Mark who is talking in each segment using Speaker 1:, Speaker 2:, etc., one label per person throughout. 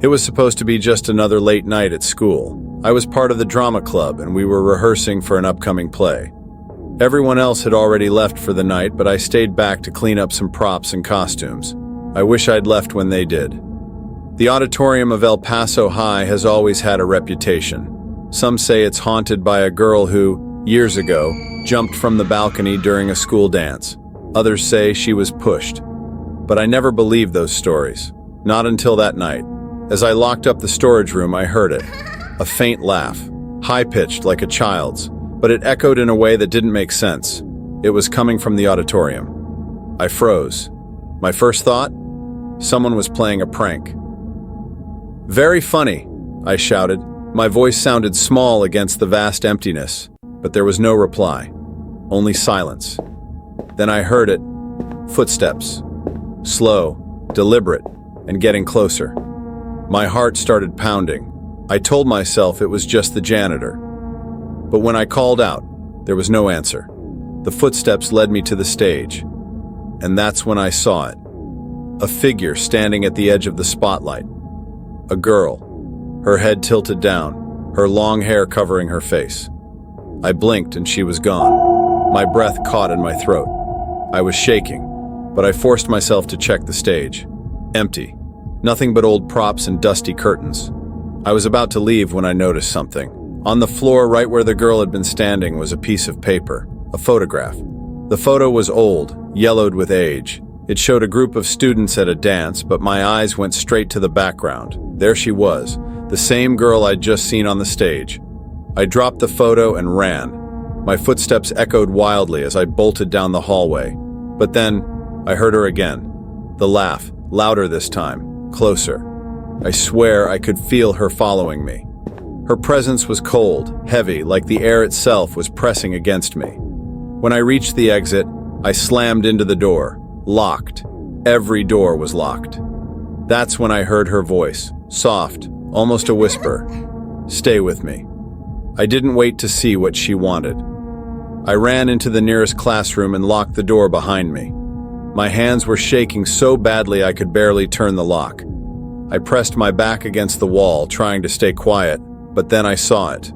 Speaker 1: It was supposed to be just another late night at school. I was part of the drama club and we were rehearsing for an upcoming play. Everyone else had already left for the night, but I stayed back to clean up some props and costumes. I wish I'd left when they did. The Auditorium of El Paso High has always had a reputation. Some say it's haunted by a girl who, years ago, jumped from the balcony during a school dance. Others say she was pushed. But I never believed those stories. Not until that night. As I locked up the storage room, I heard it. A faint laugh, high-pitched like a child's, but it echoed in a way that didn't make sense. It was coming from the auditorium. I froze. My first thought? Someone was playing a prank. "Very funny," I shouted. My voice sounded small against the vast emptiness, but there was no reply. Only silence. Then I heard it. Footsteps. Slow, deliberate, and getting closer. My heart started pounding. I told myself it was just the janitor. But when I called out, there was no answer. The footsteps led me to the stage. And that's when I saw it. A figure standing at the edge of the spotlight. A girl, her head tilted down, her long hair covering her face. I blinked and she was gone. My breath caught in my throat. I was shaking, but I forced myself to check the stage. Empty. Nothing but old props and dusty curtains. I was about to leave when I noticed something. On the floor right where the girl had been standing was a piece of paper, a photograph. The photo was old, yellowed with age. It showed a group of students at a dance, but my eyes went straight to the background. There she was, the same girl I'd just seen on the stage. I dropped the photo and ran. My footsteps echoed wildly as I bolted down the hallway. But then, I heard her again. The laugh, louder this time, closer. I swear I could feel her following me. Her presence was cold, heavy, like the air itself was pressing against me. When I reached the exit, I slammed into the door. Locked. Every door was locked. That's when I heard her voice, soft, almost a whisper. "Stay with me." I didn't wait to see what she wanted. I ran into the nearest classroom and locked the door behind me. My hands were shaking so badly I could barely turn the lock. I pressed my back against the wall, trying to stay quiet, but then I saw it.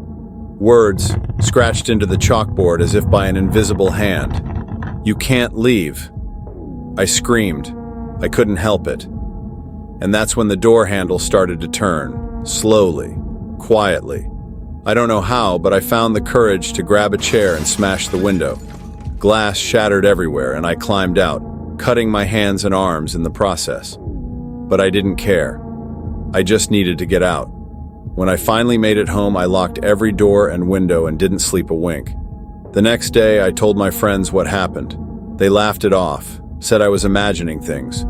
Speaker 1: Words scratched into the chalkboard as if by an invisible hand. "You can't leave." I screamed. I couldn't help it. And that's when the door handle started to turn, slowly, quietly. I don't know how, but I found the courage to grab a chair and smash the window. Glass shattered everywhere, and I climbed out, cutting my hands and arms in the process. But I didn't care. I just needed to get out. When I finally made it home, I locked every door and window and didn't sleep a wink. The next day, I told my friends what happened. They laughed it off, said I was imagining things.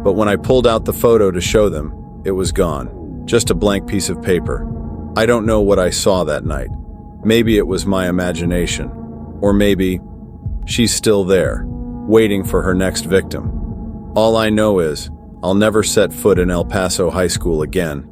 Speaker 1: But when I pulled out the photo to show them, it was gone. Just a blank piece of paper. I don't know what I saw that night. Maybe it was my imagination. Or maybe she's still there, waiting for her next victim. All I know is, I'll never set foot in El Paso High School again.